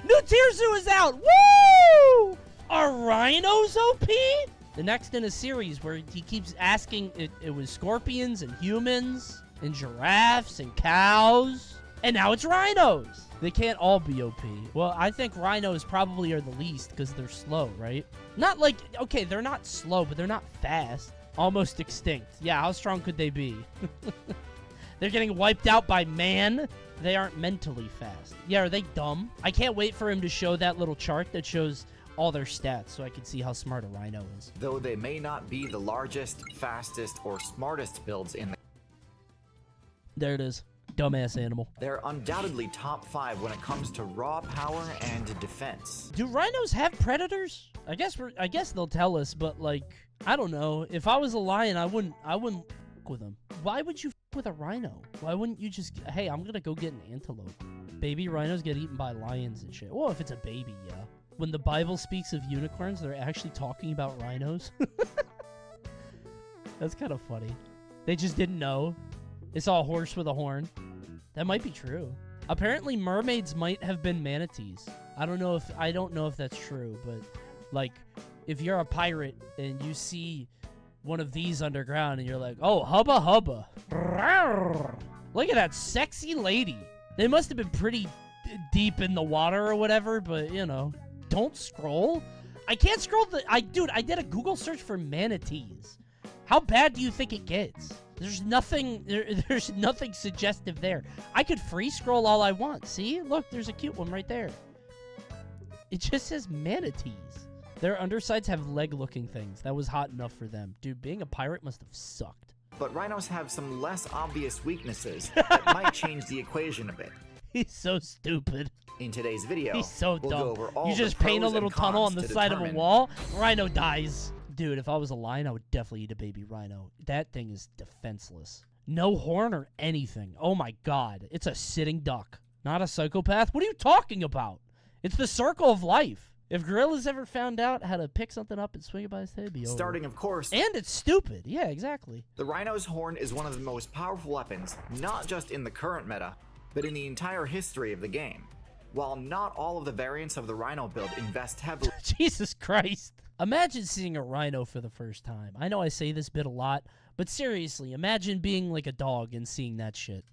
New TierZoo is out! Woo! Are Rhinos OP? The next in a series where he keeps asking, it was scorpions and humans and giraffes and cows. And now it's rhinos. They can't all be OP. Well, I think rhinos probably are the least because they're slow, right? Not like, okay, they're not slow, but they're not fast. Almost extinct. Yeah, how strong could they be? They're getting wiped out by man. They aren't mentally fast. Yeah, are they dumb? I can't wait for him to show that little chart that shows all their stats so I can see how smart a rhino is. Though they may not be the largest, fastest, or smartest builds in the... There it is. Dumbass animal. They're undoubtedly top 5 when it comes to raw power and defense. Do rhinos have predators? I guess they'll tell us, but like, I don't know. If I was a lion, I wouldn't f with them. Why would you f with a rhino? Why wouldn't you just, hey, I'm gonna go get an antelope. Baby rhinos get eaten by lions and shit. Well, if it's a baby, yeah. When the Bible speaks of unicorns, they're actually talking about rhinos. That's kind of funny. They just didn't know. They saw a horse with a horn. That might be true. Apparently, mermaids might have been manatees. I don't know if that's true, but like, if you're a pirate and you see one of these underground and you're like, oh, hubba hubba. Look at that sexy lady. They must have been pretty deep in the water or whatever, but you know, don't scroll. I can't scroll dude, I did a Google search for manatees. How bad do you think it gets? There's nothing suggestive there. I could free scroll all I want. See? Look, there's a cute one right there. It just says manatees. Their undersides have leg-looking things. That was hot enough for them. Dude, being a pirate must have sucked. But rhinos have some less obvious weaknesses that might change the equation a bit. He's so stupid. In today's video, he's so we'll dumb. go over all you just paint a little tunnel on the side of a wall, rhino dies. Dude, if I was a lion, I would definitely eat a baby rhino. That thing is defenseless. No horn or anything. Oh my god. It's a sitting duck. Not a psychopath? What are you talking about? It's the circle of life. If gorillas ever found out how to pick something up and swing it by his head, it'd be over. Starting, of course. And it's stupid. Yeah, exactly. The rhino's horn is one of the most powerful weapons, not just in the current meta, but in the entire history of the game. While not all of the variants of the rhino build invest heavily... Jesus Christ. Imagine seeing a rhino for the first time. I know I say this bit a lot, but seriously, imagine being like a dog and seeing that shit.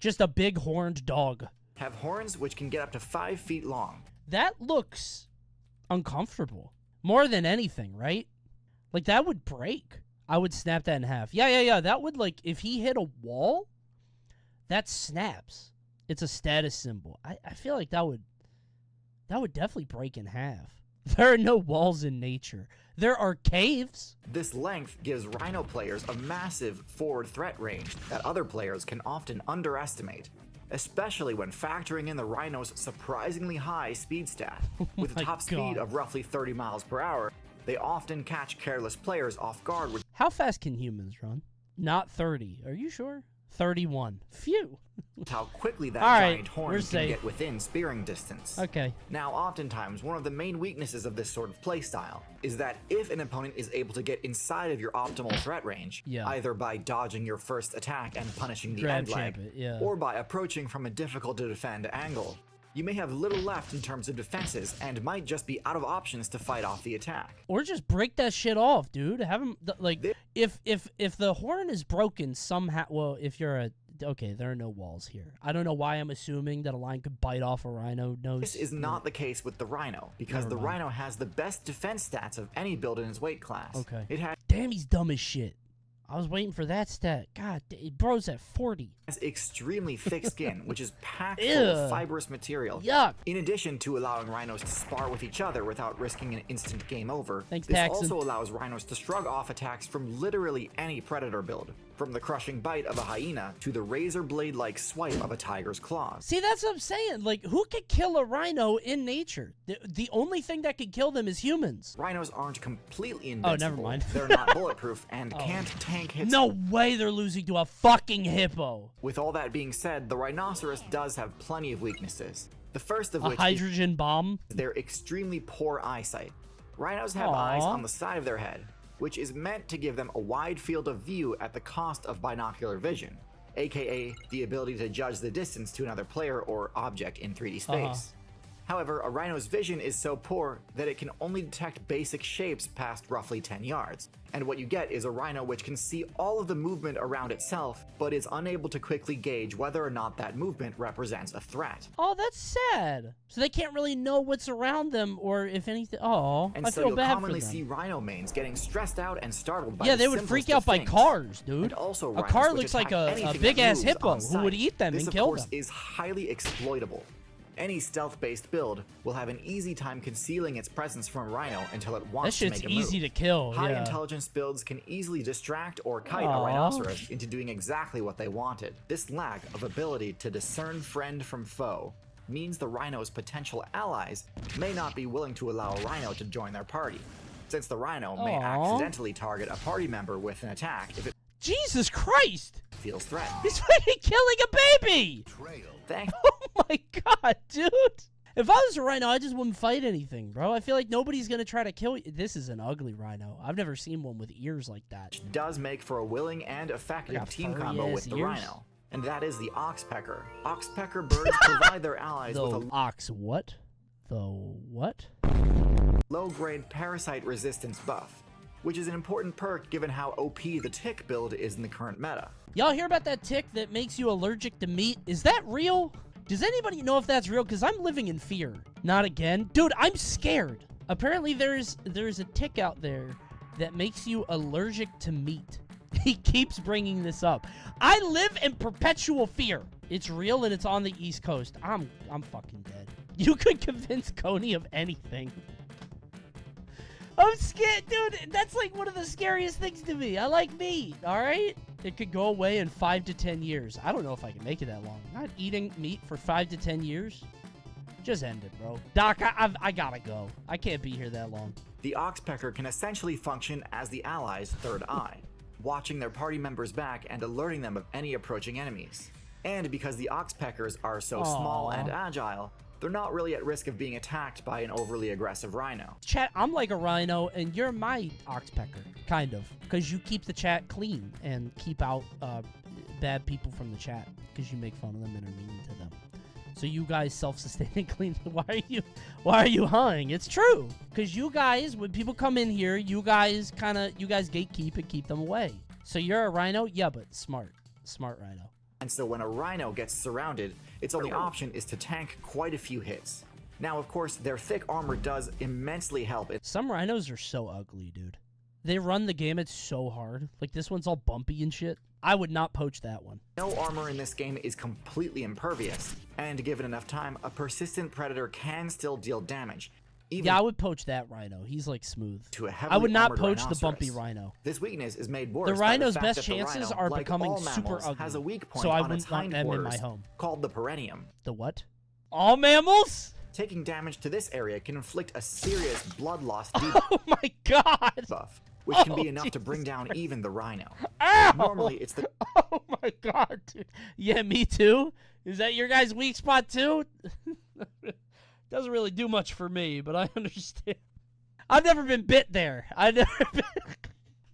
Just a big horned dog. Have horns which can get up to 5 feet long. That looks uncomfortable. More than anything, right? Like, that would break. I would snap that in half. Yeah. That would, like, if he hit a wall, that snaps. It's a status symbol. I feel like that would definitely break in half. There are no walls in nature. There are caves. This length gives rhino players a massive forward threat range that other players can often underestimate, especially when factoring in the rhino's surprisingly high speed stat. With a top speed of roughly 30 miles per hour, they often catch careless players off guard with... How fast can humans run? Not 30. Are you sure? 31. Phew. How quickly that giant horn can get within spearing distance. Okay. Now, oftentimes, one of the main weaknesses of this sort of playstyle is that if an opponent is able to get inside of your optimal threat range, either by dodging your first attack and punishing the end leg, or by approaching from a difficult to defend angle, you may have little left in terms of defenses and might just be out of options to fight off the attack. Or just break that shit off, dude. Have him, like, if the horn is broken somehow, well, if you're a, okay, there are no walls here. I don't know why I'm assuming that a lion could bite off a rhino nose. This is not the case with the rhino, because the rhino has the best defense stats of any build in its weight class. Okay. It has... Damn, he's dumb as shit. I was waiting for that stat. God, bro's at 40. Has extremely thick skin, which is packed full of fibrous material. Yuck. In addition to allowing rhinos to spar with each other without risking an instant game over, this also allows rhinos to shrug off attacks from literally any predator build, from the crushing bite of a hyena to the razor blade-like swipe of a tiger's claws. See, that's what I'm saying. Like, who could kill a rhino in nature? The only thing that could kill them is humans. Rhinos aren't completely invincible. Oh, never mind. They're not bulletproof and can't tank hits. No way they're losing to a fucking hippo. With all that being said, the rhinoceros does have plenty of weaknesses. The first of which hydrogen bomb. Their extremely poor eyesight. Rhinos have eyes on the side of their head, which is meant to give them a wide field of view at the cost of binocular vision, aka the ability to judge the distance to another player or object in 3D space. However, a rhino's vision is so poor that it can only detect basic shapes past roughly 10 yards. And what you get is a rhino which can see all of the movement around itself, but is unable to quickly gauge whether or not that movement represents a threat. Oh, that's sad. So they can't really know what's around them or if anything. Oh, and I so feel you'll bad commonly for them. see rhino mains getting stressed out and startled by yeah, the they would freak out by things. cars, dude. And also a car looks like a big-ass hippo who would eat them and kill them. This, of course, is highly exploitable. Any stealth-based build will have an easy time concealing its presence from a rhino until it wants to make a move. That shit's easy to kill, High intelligence builds can easily distract or kite a rhinoceros into doing exactly what they wanted. This lack of ability to discern friend from foe means the rhino's potential allies may not be willing to allow a rhino to join their party, since the rhino may accidentally target a party member with an attack if it Jesus Christ! feels threatened. He's fucking killing a baby! Oh my god, dude! If I was a rhino, I just wouldn't fight anything, bro. I feel like nobody's gonna try to kill you. This is an ugly rhino. I've never seen one with ears like that. Which does make for a willing and effective team combo with the rhino. And that is the oxpecker. Oxpecker birds provide their allies with a what? The what? Low-grade parasite resistance buff, which is an important perk given how OP the tick build is in the current meta. Y'all hear about that tick that makes you allergic to meat? Is that real? Does anybody know if that's real? Because I'm living in fear. Not again. Dude, I'm scared. Apparently there's a tick out there that makes you allergic to meat. He keeps bringing this up. I live in perpetual fear. It's real and it's on the East Coast. I'm fucking dead. You could convince Coney of anything. I'm scared, dude. That's like one of the scariest things to me. I like meat, all right? It could go away in 5 to 10 years. I don't know if I can make it that long. Not eating meat for 5 to 10 years. Just end it, bro. Doc, I gotta go. I can't be here that long. The oxpecker can essentially function as the allies' third eye, watching their party members back and alerting them of any approaching enemies. And because the oxpeckers are so small and agile, they're not really at risk of being attacked by an overly aggressive rhino. Chat, I'm like a rhino, and you're my oxpecker, kind of. Because you keep the chat clean and keep out bad people from the chat. Because you make fun of them and are mean to them. So you guys self-sustain and clean. Why are you hawing? It's true. Because you guys, when people come in here, you guys gatekeep and keep them away. So you're a rhino? Yeah, but smart. Smart rhino. And so when a rhino gets surrounded, its only option is to tank quite a few hits. Now, of course, their thick armor does immensely help. Some rhinos are so ugly, dude. They run the gamut so hard. Like, this one's all bumpy and shit. I would not poach that one. No armor in this game is completely impervious, and given enough time, a persistent predator can still deal damage. Yeah, I would poach that rhino. He's like smooth. To a heavily I would not armored poach the rhinoceros. bumpy rhino. This weakness is made worse the rhino's by the fact best that the chances rhino, are like becoming all super mammals, ugly. has a weak point so I on its wouldn't want them in my hindquarters home. called the perineum. The what? All mammals? Taking damage to this area can inflict a serious blood loss Oh my god! buff, which can be enough to bring down even the rhino. Ow! Normally, it's the... Oh my god, dude. Yeah, me too. Is that your guys' weak spot too? Doesn't really do much for me, but I understand. I've never been bit there. I've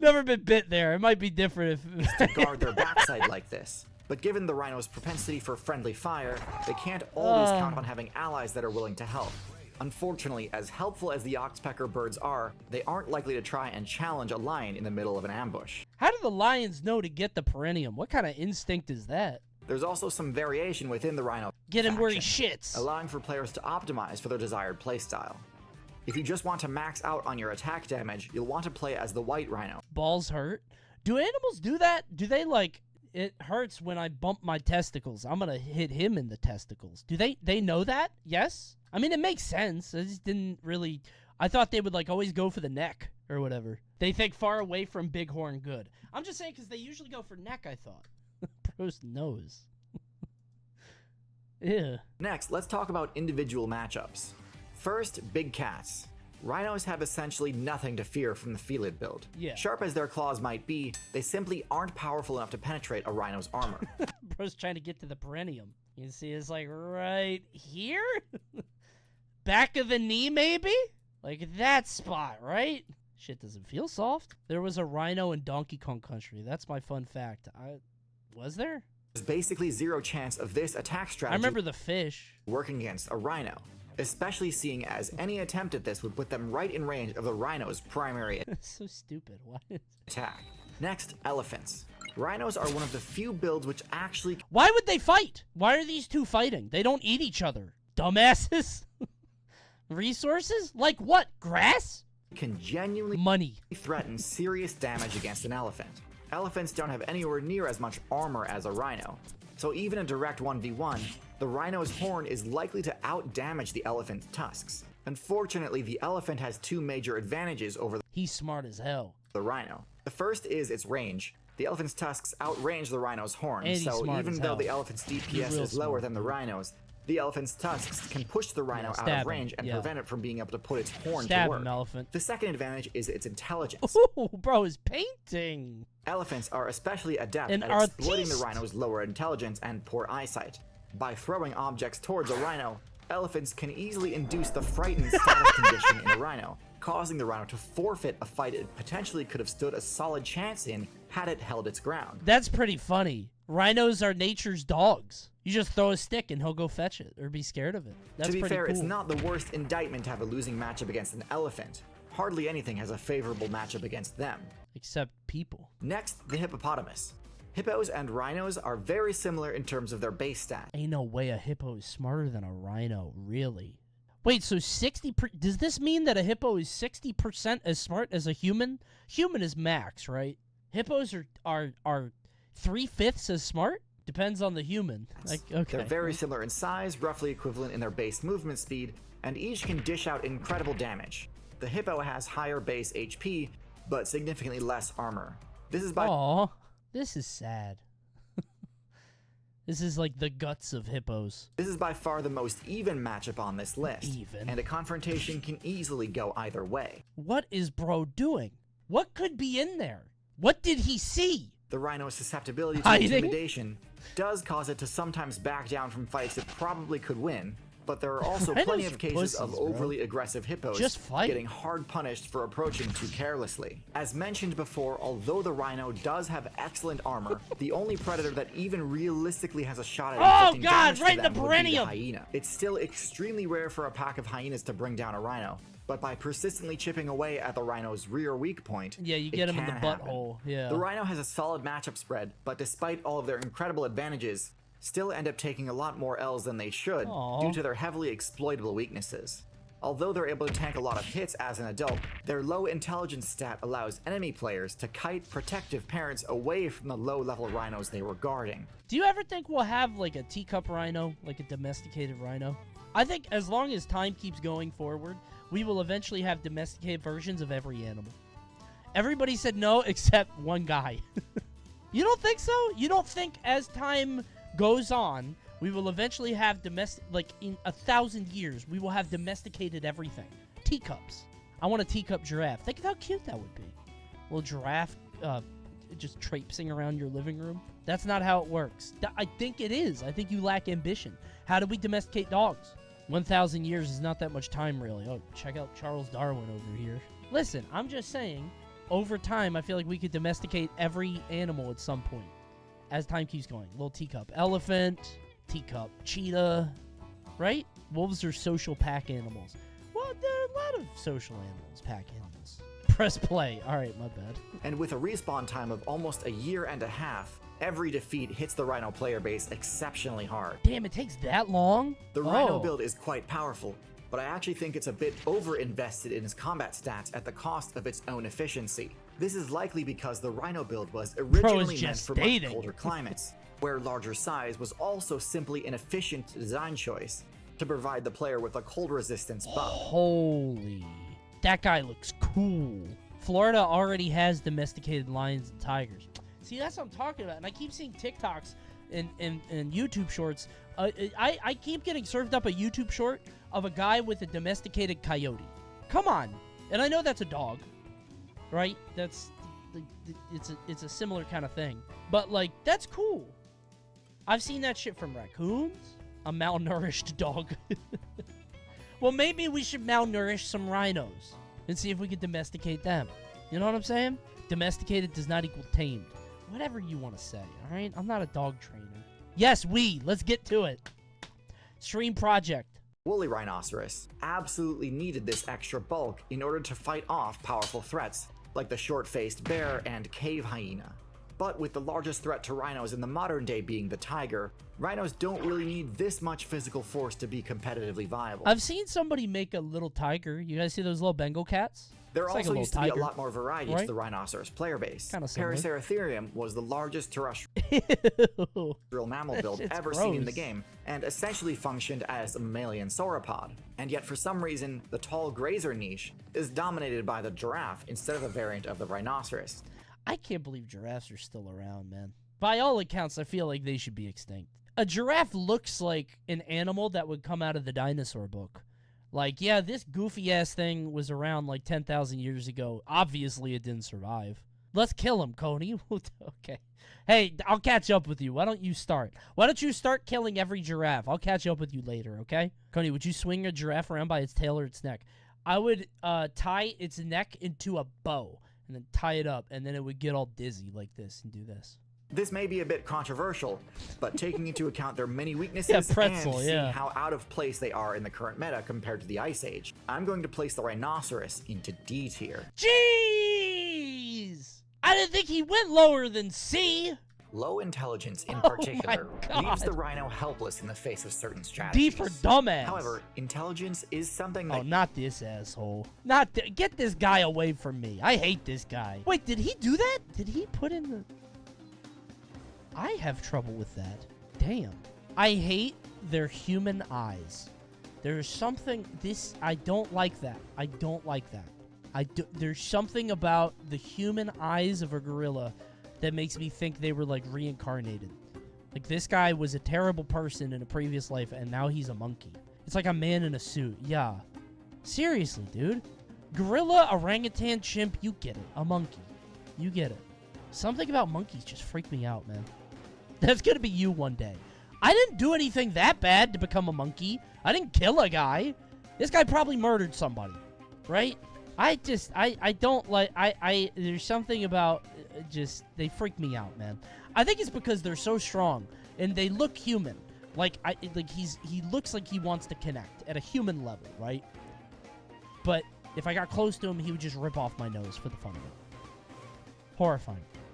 never been bit there. It might be different if... to guard their backside like this. But given the rhino's propensity for friendly fire, they can't always count on having allies that are willing to help. Unfortunately, as helpful as the oxpecker birds are, they aren't likely to try and challenge a lion in the middle of an ambush. How do the lions know to get the perineum? What kind of instinct is that? There's also some variation within the rhino Get him faction, where he shits. allowing for players to optimize for their desired playstyle. If you just want to max out on your attack damage, you'll want to play as the white rhino. Balls hurt? Do animals do that? Do they like... It hurts when I bump my testicles. I'm gonna hit him in the testicles. Do they know that? Yes? I mean, it makes sense. I just didn't really... I thought they would, like, always go for the neck or whatever. They think far away from bighorn good. I'm just saying because they usually go for neck, I thought. Bro's nose. Yeah. Next, let's talk about individual matchups. First, big cats. Rhinos have essentially nothing to fear from the Felid build. Yeah. Sharp as their claws might be, they simply aren't powerful enough to penetrate a rhino's armor. Bro's trying to get to the perineum. You can see it's like right here? Back of the knee, maybe? Like that spot, right? Shit doesn't feel soft. There was a rhino in Donkey Kong Country. That's my fun fact. Was there? There's basically zero chance of this attack strategy I remember the fish working against a rhino. especially seeing as any attempt at this would put them right in range of the rhino's primary so stupid. What? Attack. Next, elephants. Rhinos are one of the few builds which actually... Why would they fight? Why are these two fighting? They don't eat each other. Dumbasses. Resources? Like what? Grass? Can genuinely money threaten serious damage against an elephant. Elephants don't have anywhere near as much armor as a rhino, so even a direct 1v1, the rhino's horn is likely to out-damage the elephant's tusks. Unfortunately, the elephant has two major advantages over He's smart as hell. The rhino. The first is its range. The elephant's tusks outrange the rhino's horn, so even though the elephant's DPS is lower than the rhino's, the elephant's tusks can push the rhino out of range and prevent it from being able to put its horn to work. Elephant. The second advantage is its intelligence. Ooh, bro, his painting! Elephants are especially adept at exploiting the rhino's lower intelligence and poor eyesight. By throwing objects towards a rhino, elephants can easily induce the frightened status condition in a rhino, causing the rhino to forfeit a fight it potentially could have stood a solid chance in had it held its ground. That's pretty funny. Rhinos are nature's dogs. You just throw a stick and he'll go fetch it or be scared of it. That's pretty cool. To be fair, it's cool. not the worst indictment to have a losing matchup against an elephant. Hardly anything has a favorable matchup against them. Except people. Next, the hippopotamus. Hippos and rhinos are very similar in terms of their base stat. Ain't no way a hippo is smarter than a rhino, really. Wait, so does this mean that a hippo is 60% as smart as a human? Human is max, right? Hippos are 3/5 as smart? Depends on the human. Like, okay. They're very similar in size, roughly equivalent in their base movement speed, and each can dish out incredible damage. The hippo has higher base HP, but significantly less armor. This is by... Aww, this is sad. This is like the guts of hippos. This is by far the most even matchup on this list. Even. And a confrontation can easily go either way. What is bro doing? What could be in there? What did he see? The rhino's susceptibility to intimidation does cause it to sometimes back down from fights it probably could win, but there are also plenty of cases of overly aggressive hippos getting hard punished for approaching too carelessly. As mentioned before, although the rhino does have excellent armor, the only predator that even realistically has a shot at inflicting damage to them would be the hyena. It's still extremely rare for a pack of hyenas to bring down a rhino, but by persistently chipping away at the rhino's rear weak point, you get him in the butthole. Yeah. The rhino has a solid matchup spread, but despite all of their incredible advantages, still end up taking a lot more L's than they should due to their heavily exploitable weaknesses. Although they're able to tank a lot of hits as an adult, their low intelligence stat allows enemy players to kite protective parents away from the low-level rhinos they were guarding. Do you ever think we'll have like a teacup rhino, like a domesticated rhino? I think as long as time keeps going forward, we will eventually have domesticated versions of every animal. Everybody said no except one guy. You don't think so? You don't think as time goes on, we will eventually have like in 1,000 years, we will have domesticated everything? Teacups. I want a teacup giraffe. Think of how cute that would be. A little giraffe just traipsing around your living room. That's not how it works. I think it is. I think you lack ambition. How do we domesticate dogs? 1,000 years is not that much time, really. Oh, check out Charles Darwin over here. Listen, I'm just saying, over time, I feel like we could domesticate every animal at some point. As time keeps going. Little teacup elephant, teacup cheetah, right? Wolves are social pack animals. Well, there are a lot of social animals, pack animals. Press play. All right, my bad. And with a respawn time of almost a year and a half, every defeat hits the rhino player base exceptionally hard. Damn, it takes that long? The rhino build is quite powerful, but I actually think it's a bit over-invested in its combat stats at the cost of its own efficiency. This is likely because the rhino build was originally meant for much colder climates, where larger size was also simply an efficient design choice to provide the player with a cold resistance buff. Holy, that guy looks cool. Florida already has domesticated lions and tigers. See, that's what I'm talking about, and I keep seeing TikToks and YouTube shorts. I keep getting served up a YouTube short of a guy with a domesticated coyote. Come on. And I know that's a dog, right? That's it's a similar kind of thing. But like, that's cool. I've seen that shit from raccoons. A malnourished dog. Well, maybe we should malnourish some rhinos and see if we can domesticate them. You know what I'm saying? Domesticated does not equal tamed. Whatever you want to say, all right? I'm not a dog trainer. Yes, let's get to it. Stream project. Woolly rhinoceros absolutely needed this extra bulk in order to fight off powerful threats, like the short-faced bear and cave hyena. But with the largest threat to rhinos in the modern day being the tiger, rhinos don't really need this much physical force to be competitively viable. I've seen somebody make a little tiger. You guys see those little Bengal cats? There also used to be a lot more variety to the rhinoceros player base. Paraceratherium was the largest terrestrial mammal build ever seen in the game, and essentially functioned as a mammalian sauropod. And yet for some reason, the tall grazer niche is dominated by the giraffe instead of a variant of the rhinoceros. I can't believe giraffes are still around, man. By all accounts, I feel like they should be extinct. A giraffe looks like an animal that would come out of the dinosaur book. Like, yeah, this goofy-ass thing was around like 10,000 years ago. Obviously, it didn't survive. Let's kill him, Coney. Okay. Hey, I'll catch up with you. Why don't you start? Why don't you start killing every giraffe? I'll catch up with you later, okay? Coney, would you swing a giraffe around by its tail or its neck? I would tie its neck into a bow and then tie it up, and then it would get all dizzy like this and do this. This may be a bit controversial, but taking into account their many weaknesses and seeing how out of place they are in the current meta compared to the Ice Age, I'm going to place the rhinoceros into D tier. Jeez! I didn't think he went lower than C! Low intelligence in particular leaves the rhino helpless in the face of certain strategies. D for dumbass. However, intelligence is something that— Oh, not this asshole. Get this guy away from me. I hate this guy. Wait, did he do that? Did he put in the— I have trouble with that. Damn. I hate their human eyes. There's something— I don't like that. I don't like that. There's something about the human eyes of a gorilla that makes me think they were, like, reincarnated. Like, this guy was a terrible person in a previous life, and now he's a monkey. It's like a man in a suit. Yeah. Seriously, dude. Gorilla, orangutan, chimp, you get it. A monkey. You get it. Something about monkeys just freak me out, man. That's gonna be you one day. I didn't do anything that bad to become a monkey. I didn't kill a guy. This guy probably murdered somebody. Right? I don't like— there's something about— they freak me out, man. I think it's because they're so strong and they look human. He looks like he wants to connect at a human level, right? But if I got close to him, he would just rip off my nose for the fun of it. Horrifying.